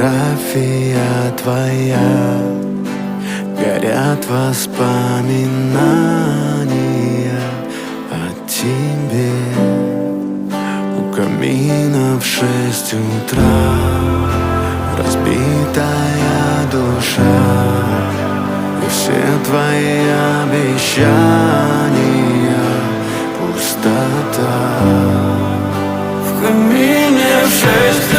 фотография твоя, горят воспоминания о тебе. У камина в 6 утра разбитая душа, и все твои обещания пустота. В камине в 6